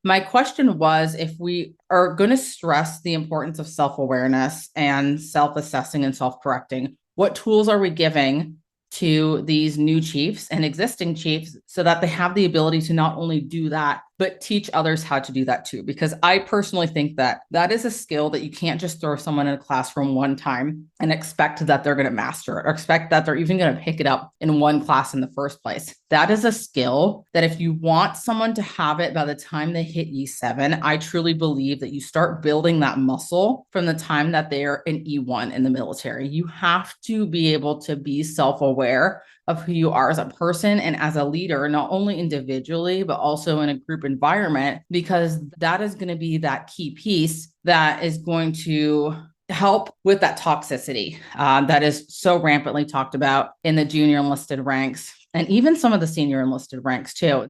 My question was if we are going to stress the importance of self-awareness and self-assessing and self-correcting, what tools are we giving to these new chiefs and existing chiefs so that they have the ability to not only do that, but teach others how to do that too? Because I personally think that that is a skill that you can't just throw someone in a classroom one time and expect that they're going to master it or expect that they're even going to pick it up in one class in the first place. That is a skill that if you want someone to have it by the time they hit E7, I truly believe that you start building that muscle from the time that they're in E1 in the military. You have to be able to be self-aware of who you are as a person and as a leader, not only individually, but also in a group environment, because that is going to be that key piece that is going to help with that toxicity that is so rampantly talked about in the junior enlisted ranks and even some of the senior enlisted ranks too.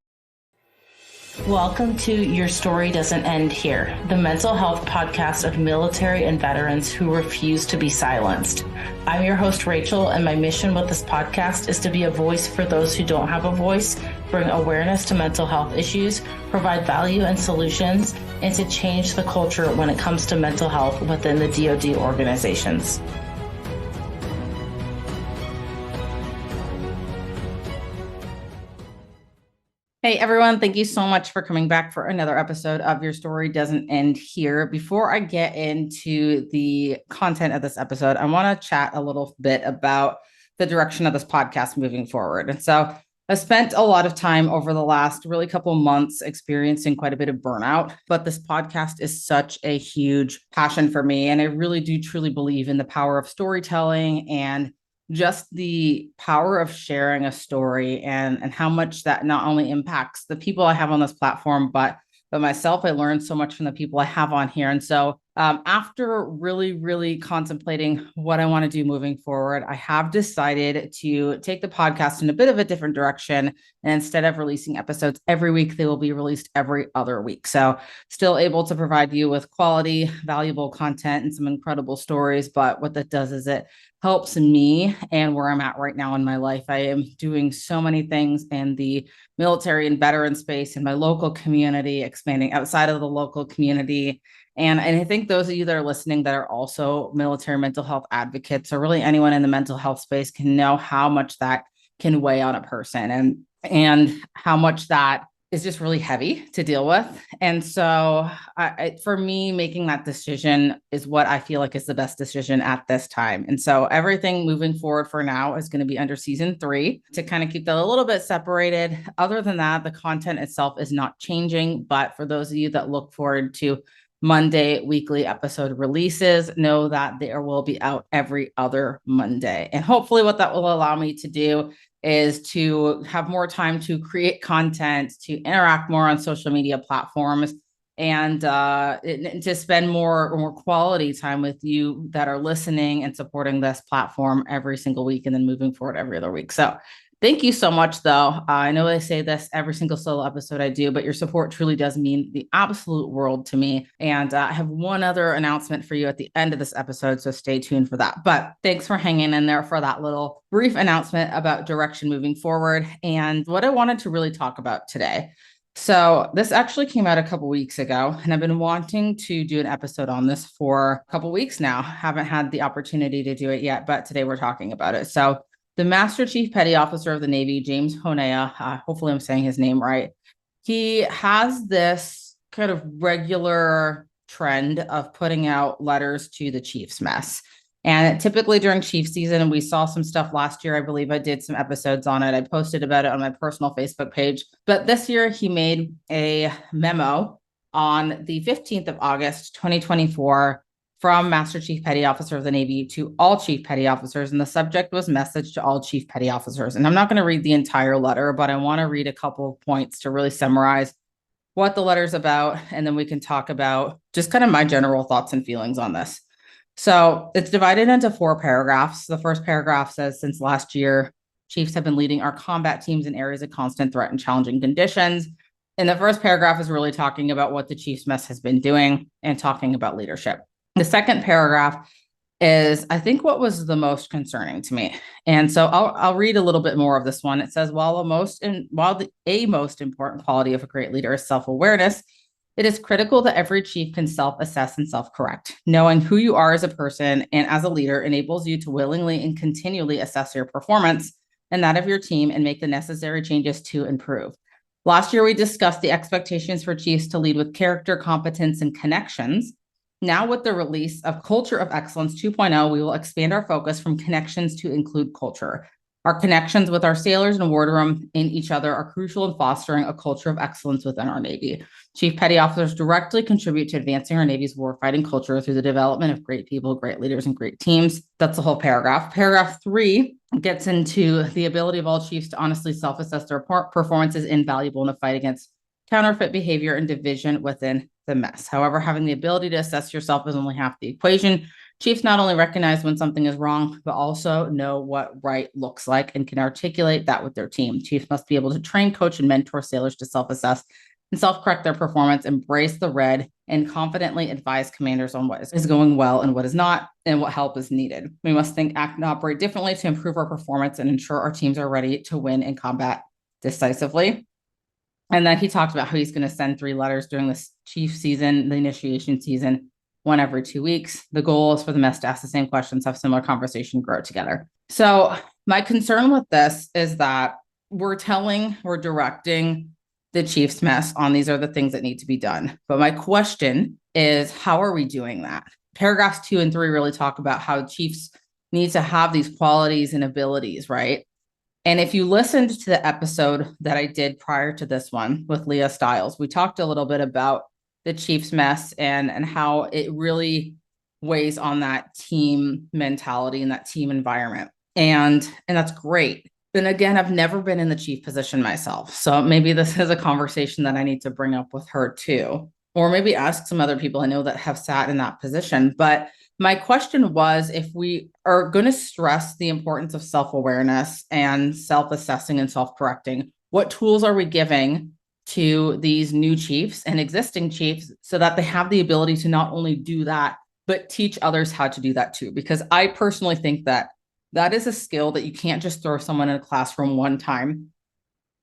Welcome to Your Story Doesn't End Here, the mental health podcast of military and veterans who refuse to be silenced. I'm your host, Rachel, and my mission with this podcast is to be a voice for those who don't have a voice, bring awareness to mental health issues, provide value and solutions, and to change the culture when it comes to mental health within the DoD organizations. Hey everyone, thank you so much for coming back for another episode of Your Story Doesn't End Here. Before I get into the content of this episode, I want to chat a little bit about the direction of this podcast moving forward. And so I spent a lot of time over the last really couple of months experiencing quite a bit of burnout, but this podcast is such a huge passion for me. And I really do truly believe in the power of storytelling and just the power of sharing a story and how much that not only impacts the people I have on this platform, but myself. I learned so much from the people I have on here. And so after really contemplating what I want to do moving forward, I have decided to take the podcast in a bit of a different direction. And instead of releasing episodes every week, they will be released every other week. So still able to provide you with quality, valuable content and some incredible stories. But what that does is it helps me and where I'm at right now in my life. I am doing so many things in the military and veteran space in my local community, expanding outside of the local community. And I think those of you that are listening that are also military mental health advocates, or really anyone in the mental health space, can know how much that can weigh on a person and how much that is just really heavy to deal with. And so for me, making that decision is what I feel like is the best decision at this time. And so everything moving forward for now is going to be under season 3 to kind of keep that a little bit separated. Other than that, the content itself is not changing. But for those of you that look forward to Monday weekly episode releases, know that there will be out every other Monday. And hopefully what that will allow me to do is to have more time to create content, to interact more on social media platforms, and to spend more quality time with you that are listening and supporting this platform every single week, and then moving forward every other week. So thank you so much, though. I know I say this every single solo episode I do, but your support truly does mean the absolute world to me. And I have one other announcement for you at the end of this episode, so stay tuned for that. But thanks for hanging in there for that little brief announcement about direction moving forward and what I wanted to really talk about today. So this actually came out a couple weeks ago, and I've been wanting to do an episode on this for a couple weeks now. Haven't had the opportunity to do it yet, but today we're talking about it. So the Master Chief Petty Officer of the Navy, James Honea, hopefully I'm saying his name right, he has this kind of regular trend of putting out letters to the Chiefs mess. And typically during Chief season, and we saw some stuff last year, I believe I did some episodes on it. I posted about it on my personal Facebook page. But this year he made a memo on the 15th of August, 2024, from Master Chief Petty Officer of the Navy to all Chief Petty Officers. And the subject was message to all Chief Petty Officers. And I'm not going to read the entire letter, but I want to read a couple of points to really summarize what the letter's about. And then we can talk about just kind of my general thoughts and feelings on this. So it's divided into 4 paragraphs. The first paragraph says, since last year, Chiefs have been leading our combat teams in areas of constant threat and challenging conditions. And the first paragraph is really talking about what the Chiefs mess has been doing and talking about leadership. The second paragraph is, I think, what was the most concerning to me. And so I'll read a little bit more of this one. It says, while a most important quality of a great leader is self-awareness, It is critical that every chief can self-assess and self-correct. Knowing who you are as a person and as a leader enables you to willingly and continually assess your performance and that of your team and make the necessary changes to improve. Last year, we discussed the expectations for chiefs to lead with character, competence, and connections. Now, with the release of Culture of Excellence 2.0, we will expand our focus from connections to include culture. Our connections with our sailors and wardroom and each other are crucial in fostering a culture of excellence within our Navy. Chief Petty Officers directly contribute to advancing our Navy's warfighting culture through the development of great people, great leaders, and great teams. That's the whole paragraph. Paragraph 3 gets into the ability of all chiefs to honestly self-assess their performances invaluable in a fight against counterfeit behavior and division within the mess. However, having the ability to assess yourself is only half the equation. Chiefs not only recognize when something is wrong, but also know what right looks like and can articulate that with their team. Chiefs must be able to train, coach, and mentor sailors to self-assess and self-correct their performance, embrace the red, and confidently advise commanders on what is going well and what is not, and what help is needed. We must think, act, and operate differently to improve our performance and ensure our teams are ready to win in combat decisively. And then he talked about how he's going to send 3 letters during this chief season, the initiation season, 1 every 2 weeks. The goal is for the mess to ask the same questions, have similar conversation, grow together. So my concern with this is that we're directing the chief's mess on these are the things that need to be done. But my question is, how are we doing that? Paragraphs 2 and 3 really talk about how chiefs need to have these qualities and abilities, right? And if you listened to the episode that I did prior to this one with Leah Stiles, we talked a little bit about the chief's mess and how it really weighs on that team mentality and that team environment. And that's great. And again, I've never been in the chief position myself. So maybe this is a conversation that I need to bring up with her too, or maybe ask some other people I know that have sat in that position. But my question was, if we are going to stress the importance of self-awareness and self-assessing and self-correcting, what tools are we giving to these new chiefs and existing chiefs so that they have the ability to not only do that, but teach others how to do that too? Because I personally think that is a skill that you can't just throw someone in a classroom one time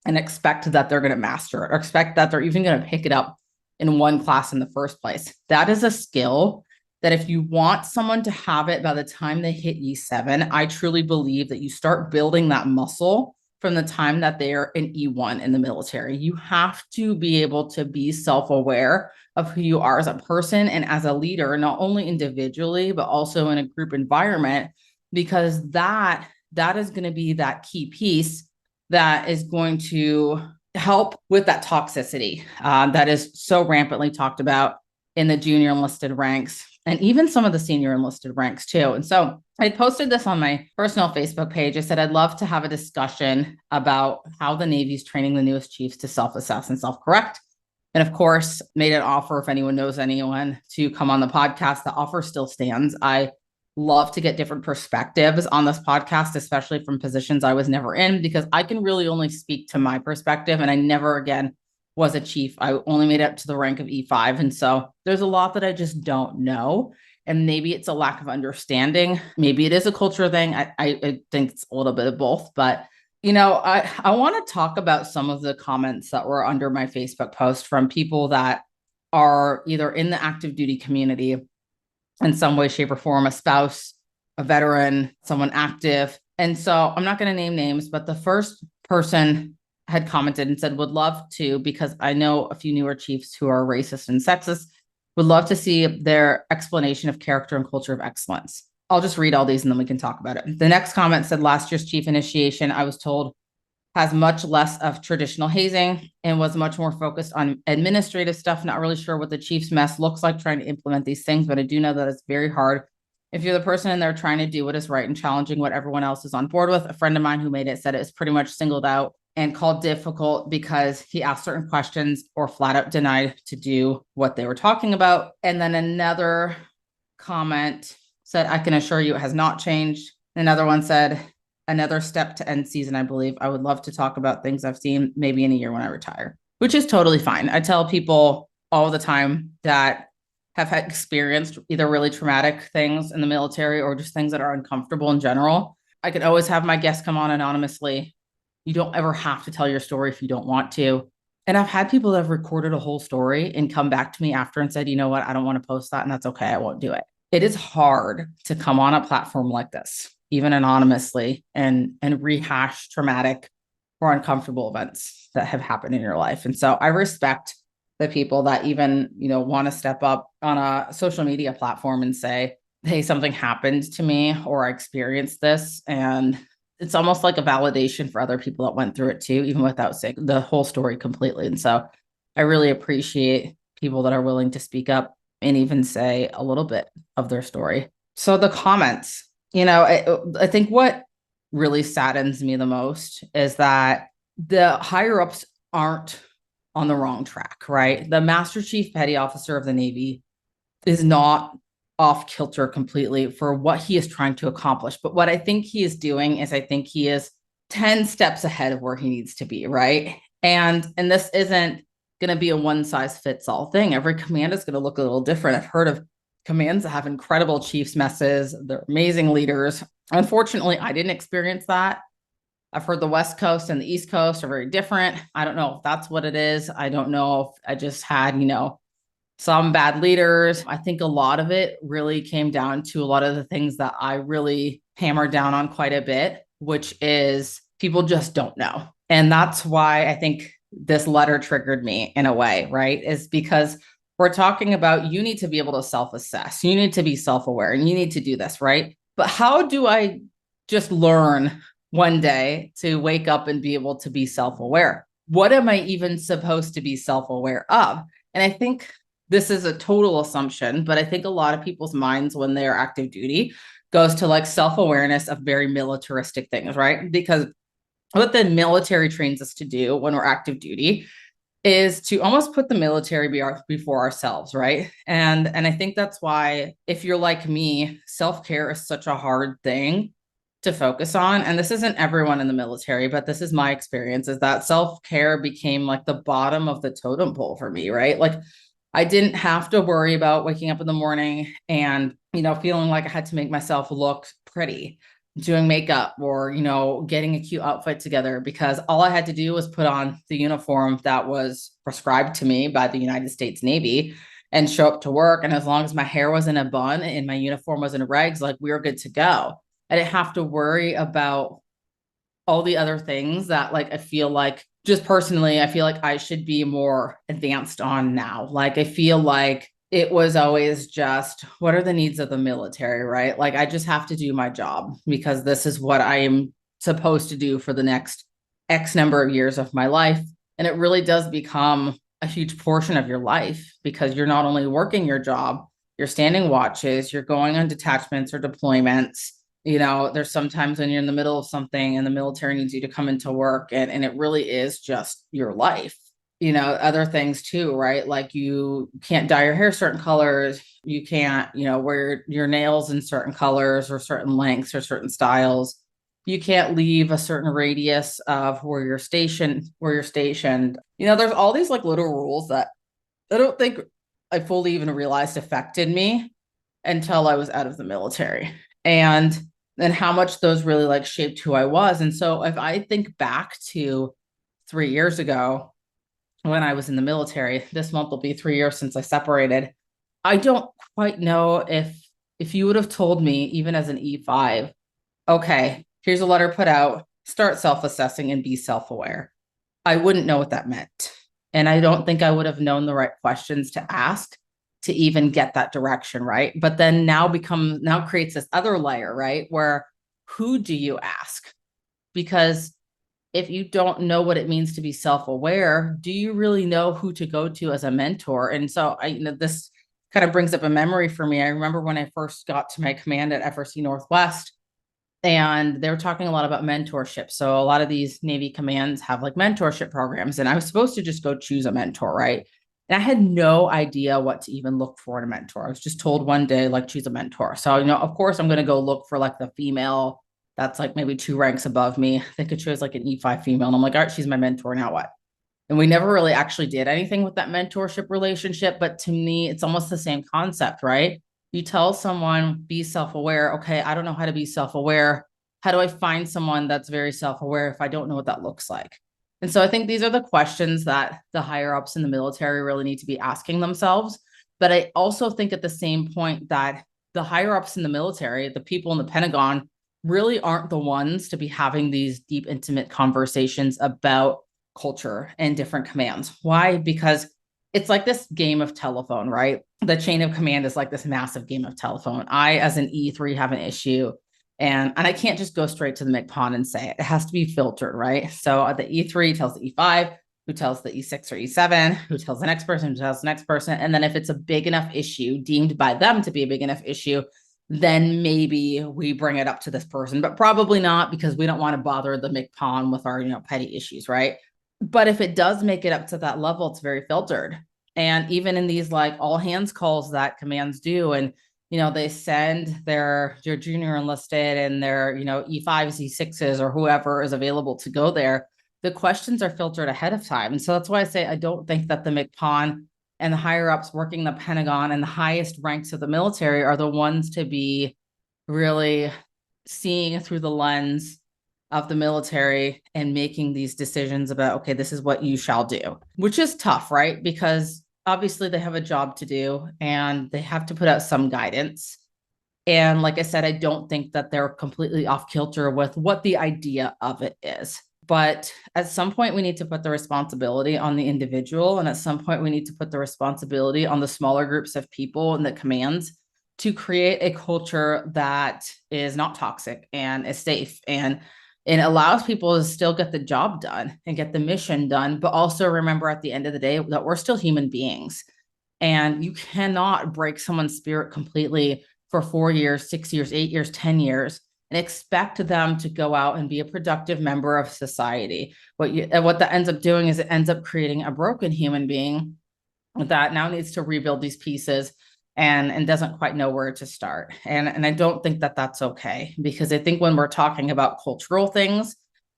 and expect that they're going to master it or expect that they're even going to pick it up in one class in the first place. That is a skill that if you want someone to have it by the time they hit E7, I truly believe that you start building that muscle from the time that they're in E1 in the military. You have to be able to be self-aware of who you are as a person and as a leader, not only individually, but also in a group environment, because that is going to be that key piece that is going to help with that toxicity that is so rampantly talked about in the junior enlisted ranks and even some of the senior enlisted ranks too. And so I posted this on my personal Facebook page. I said, I'd love to have a discussion about how the Navy's training the newest chiefs to self-assess and self-correct. And of course, made an offer if anyone knows anyone to come on the podcast. The offer still stands. I love to get different perspectives on this podcast, especially from positions I was never in, because I can really only speak to my perspective. And I never again was a chief. I only made it up to the rank of E5. And so there's a lot that I just don't know. And maybe it's a lack of understanding. Maybe it is a culture thing. I think it's a little bit of both. But, I want to talk about some of the comments that were under my Facebook post from people that are either in the active duty community in some way, shape, or form, a spouse, a veteran, someone active. And so I'm not going to name names, but the first person had commented and said, would love to, because I know a few newer chiefs who are racist and sexist, would love to see their explanation of character and culture of excellence. I'll just read all these and then we can talk about it. The next comment said, last year's chief initiation, I was told, has much less of traditional hazing and was much more focused on administrative stuff. Not really sure what the chief's mess looks like trying to implement these things, but I do know that it's very hard if you're the person in there trying to do what is right and challenging what everyone else is on board with. A friend of mine who made it said it was pretty much singled out and called difficult because he asked certain questions or flat out denied to do what they were talking about. And then another comment said, I can assure you it has not changed. Another one said, another step to end season, I believe. I would love to talk about things I've seen maybe in a year when I retire, which is totally fine. I tell people all the time that have had experienced either really traumatic things in the military or just things that are uncomfortable in general. I could always have my guests come on anonymously. You don't ever have to tell your story if you don't want to. And I've had people that have recorded a whole story and come back to me after and said, you know what, I don't want to post that. And that's okay. I won't do it. It is hard to come on a platform like this, even anonymously, and rehash traumatic or uncomfortable events that have happened in your life. And so I respect the people that even, want to step up on a social media platform and say, hey, something happened to me or I experienced this. And it's almost like a validation for other people that went through it too, even without saying the whole story completely. And so I really appreciate people that are willing to speak up and even say a little bit of their story. So the comments, I think what really saddens me the most is that the higher ups aren't on the wrong track, right? The Master Chief Petty Officer of the Navy is not off kilter completely for what he is trying to accomplish. But what I think he is doing is I think he is 10 steps ahead of where he needs to be, right? And this isn't going to be a one size fits all thing. Every command is going to look a little different. I've heard of commands that have incredible chiefs messes. They're amazing leaders. Unfortunately, I didn't experience that. I've heard the West Coast and the East Coast are very different. I don't know if that's what it is. I don't know if I just had, some bad leaders. I think a lot of it really came down to a lot of the things that I really hammered down on quite a bit, which is people just don't know. And that's why I think this letter triggered me in a way, right? Is because we're talking about you need to be able to self-assess. You need to be self-aware and you need to do this, right? But how do I just learn one day to wake up and be able to be self-aware? What am I even supposed to be self-aware of? And I think this is a total assumption, but I think a lot of people's minds when they're active duty goes to like self-awareness of very militaristic things, right? Because what the military trains us to do when we're active duty is to almost put the military before ourselves, right? And I think that's why if you're like me, self-care is such a hard thing to focus on. And this isn't everyone in the military, but this is my experience, is that self-care became like the bottom of the totem pole for me, right? Like I didn't have to worry about waking up in the morning and, feeling like I had to make myself look pretty, doing makeup or, getting a cute outfit together, because all I had to do was put on the uniform that was prescribed to me by the United States Navy and show up to work. And as long as my hair was in a bun and my uniform was in regs, like we were good to go. I didn't have to worry about all the other things that like I feel like just personally, I feel like I should be more advanced on now. Like I feel like it was always just what are the needs of the military, right? Like I just have to do my job because this is what I am supposed to do for the next X number of years of my life. And it really does become a huge portion of your life because you're not only working your job, you're standing watches, you're going on detachments or deployments. There's sometimes when you're in the middle of something and the military needs you to come into work and it really is just your life. Other things too, right? Like you can't dye your hair certain colors. You can't, wear your nails in certain colors or certain lengths or certain styles. You can't leave a certain radius of where you're stationed. There's all these like little rules that I don't think I fully even realized affected me until I was out of the military. And how much those really like shaped who I was. And so if I think back to 3 years ago when I was in the military, this month will be 3 years since I separated. I don't quite know if you would have told me, even as an E5, okay, here's a letter put out, start self-assessing and be self-aware. I wouldn't know what that meant. And I don't think I would have known the right questions to ask to even get that direction, right? But then now creates this other layer, right? Where who do you ask? Because if you don't know what it means to be self-aware, do you really know who to go to as a mentor? And so this kind of brings up a memory for me. I remember when I first got to my command at FRC Northwest, and they were talking a lot about mentorship. So a lot of these Navy commands have like mentorship programs, and I was supposed to just go choose a mentor, right? And I had no idea what to even look for in a mentor. I was just told one day, like, choose a mentor. So, of course, I'm going to go look for like the female that's like maybe 2 ranks above me. They could choose like an E5 female. And I'm like, all right, she's my mentor. Now what? And we never really actually did anything with that mentorship relationship. But to me, it's almost the same concept, right? You tell someone, be self-aware. Okay, I don't know how to be self-aware. How do I find someone that's very self-aware if I don't know what that looks like? And so I think these are the questions that the higher ups in the military really need to be asking themselves. But I also think at the same point that the higher ups in the military, the people in the Pentagon, really aren't the ones to be having these deep, intimate conversations about culture and different commands. Why? Because it's like this game of telephone, right? The chain of command is like this massive game of telephone. I, as an E3, have an issue. And I can't just go straight to the MCPON and say it. It has to be filtered, right? So the E3 tells the E5, who tells the E6 or E7, who tells the next person, who tells the next person. And then if it's a big enough issue, deemed by them to be a big enough issue, then maybe we bring it up to this person, but probably not, because we don't want to bother the MCPON with our, petty issues, right? But if it does make it up to that level, it's very filtered. And even in these like all hands calls that commands do, and they send their junior enlisted and their, E5s, E6s, or whoever is available to go there. The questions are filtered ahead of time. And so that's why I say I don't think that the MCPON and the higher ups working the Pentagon and the highest ranks of the military are the ones to be really seeing through the lens of the military and making these decisions about, okay, this is what you shall do, which is tough, right? Because obviously they have a job to do and they have to put out some guidance. And like I said, I don't think that they're completely off kilter with what the idea of it is. But at some point, we need to put the responsibility on the individual. And at some point, we need to put the responsibility on the smaller groups of people and the commands to create a culture that is not toxic and is safe and allows people to still get the job done and get the mission done, but also remember at the end of the day that we're still human beings. And you cannot break someone's spirit completely for 4 years, 6 years, 8 years, 10 years, and expect them to go out and be a productive member of society. What that ends up doing is it ends up creating a broken human being that now needs to rebuild these pieces and doesn't quite know where to start. And I don't think that that's okay, because I think when we're talking about cultural things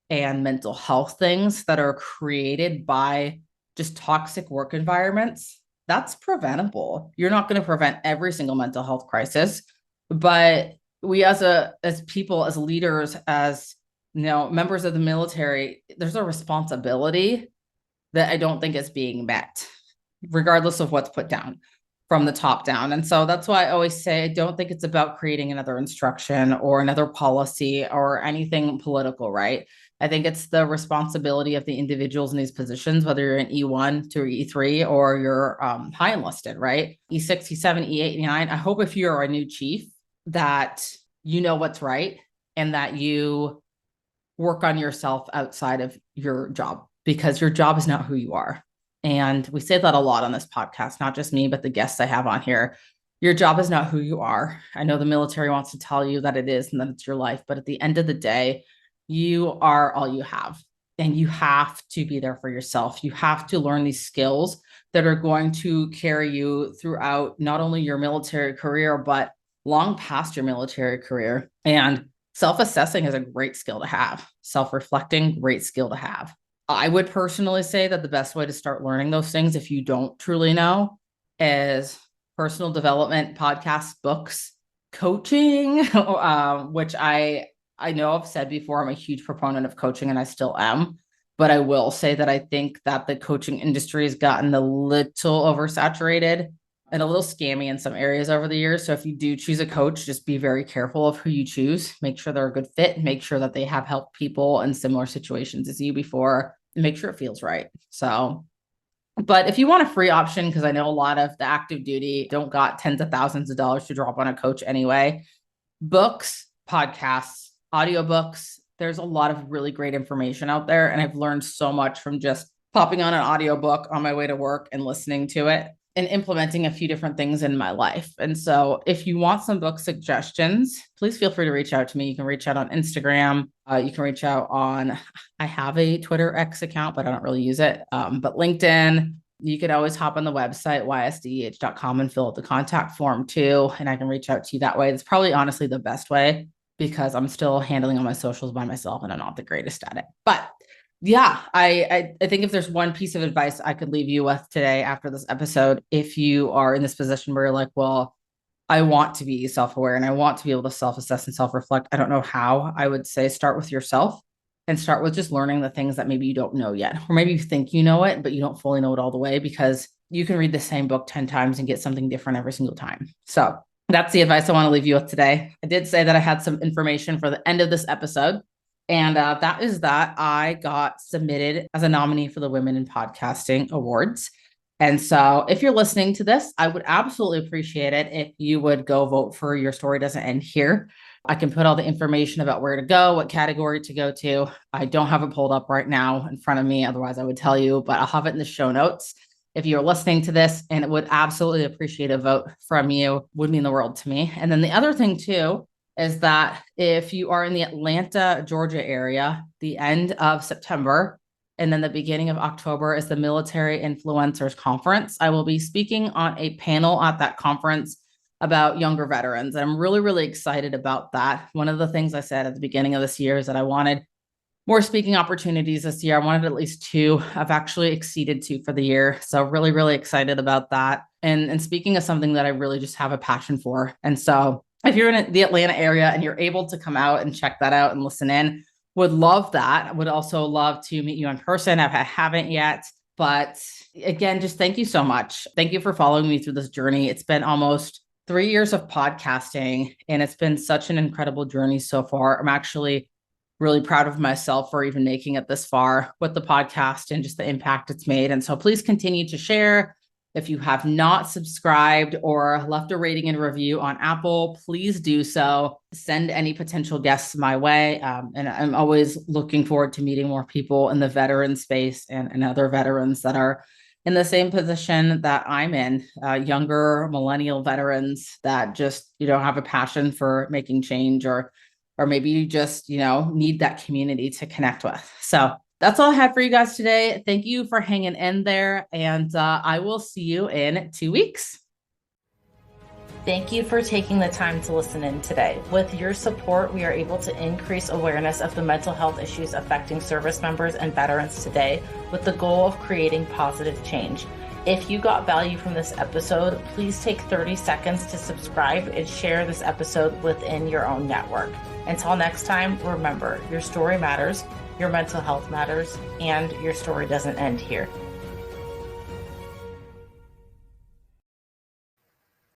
and mental health things that are created by just toxic work environments, that's preventable. You're not going to prevent every single mental health crisis, but we as people, as leaders, as members of the military, there's a responsibility that I don't think is being met, regardless of what's put down from the top down. And so that's why I always say I don't think it's about creating another instruction or another policy or anything political, right? I think it's the responsibility of the individuals in these positions, whether you're an E1 to E3 or you're high enlisted, right? E6, E7, E8, E9. I hope if you're a new chief that you know what's right and that you work on yourself outside of your job, because your job is not who you are. And we say that a lot on this podcast, not just me, but the guests I have on here. Your job is not who you are. I know the military wants to tell you that it is and that it's your life, but at the end of the day, you are all you have. And you have to be there for yourself. You have to learn these skills that are going to carry you throughout not only your military career, but long past your military career. And self-assessing is a great skill to have. Self-reflecting, great skill to have. I would personally say that the best way to start learning those things, if you don't truly know, is personal development, podcasts, books, coaching, which I know I've said before, I'm a huge proponent of coaching and I still am. But I will say that I think that the coaching industry has gotten a little oversaturated and a little scammy in some areas over the years. So if you do choose a coach, just be very careful of who you choose. Make sure they're a good fit. Make sure that they have helped people in similar situations as you before. And make sure it feels right. So, but if you want a free option, because I know a lot of the active duty don't got tens of thousands of dollars to drop on a coach anyway, books, podcasts, audiobooks, there's a lot of really great information out there. And I've learned so much from just popping on an audiobook on my way to work and listening to it and implementing a few different things in my life. And so if you want some book suggestions, please feel free to reach out to me. You can reach out on Instagram. You can reach out on, I have a Twitter X account, but I don't really use it. But LinkedIn, you can always hop on the website, ysdeh.com, and fill out the contact form too. And I can reach out to you that way. It's probably honestly the best way, because I'm still handling all my socials by myself and I'm not the greatest at it. But yeah, I think if there's one piece of advice I could leave you with today after this episode, if you are in this position where you're like, well, I want to be self-aware and I want to be able to self-assess and self-reflect, I don't know how, I would say start with yourself. and start with just learning the things that maybe you don't know yet, or maybe you think you know it, but you don't fully know it all the way, because you can read the same book 10 times and get something different every single time. So that's the advice I want to leave you with today. I did say that I had some information for the end of this episode, and that is that I got submitted as a nominee for the Women in Podcasting Awards. And so if you're listening to this, I would absolutely appreciate it if you would go vote for Your Story Doesn't End Here. I can put all the information about where to go, what category to go to. I don't have it pulled up right now in front of me. Otherwise, I would tell you, but I'll have it in the show notes. If you're listening to this, and it would absolutely appreciate a vote from you, would mean the world to me. And then the other thing too, is that if you are in the Atlanta, Georgia area, the end of September, and then the beginning of October is the Military Influencers Conference. I will be speaking on a panel at that conference about younger veterans. I'm really, really excited about that. One of the things I said at the beginning of this year is that I wanted more speaking opportunities this year. I wanted at least 2. I've actually exceeded 2 for the year. So really, really excited about that. And speaking is something that I really just have a passion for. And so if you're in the Atlanta area and you're able to come out and check that out and listen in, would love that. I would also love to meet you in person if I haven't yet. But again, just thank you so much. Thank you for following me through this journey. It's been almost 3 years of podcasting, and it's been such an incredible journey so far. I'm actually really proud of myself for even making it this far with the podcast and just the impact it's made. And so please continue to share. If you have not subscribed or left a rating and review on Apple, please do so. Send any potential guests my way. And I'm always looking forward to meeting more people in the veteran space and other veterans that are in the same position that I'm in, younger millennial veterans that just, have a passion for making change, or maybe you just, need that community to connect with. So that's all I had for you guys today. Thank you for hanging in there, and I will see you in 2 weeks. Thank you for taking the time to listen in today. With your support, we are able to increase awareness of the mental health issues affecting service members and veterans today, with the goal of creating positive change. If you got value from this episode, please take 30 seconds to subscribe and share this episode within your own network. Until next time, remember, your story matters, your mental health matters, and your story doesn't end here.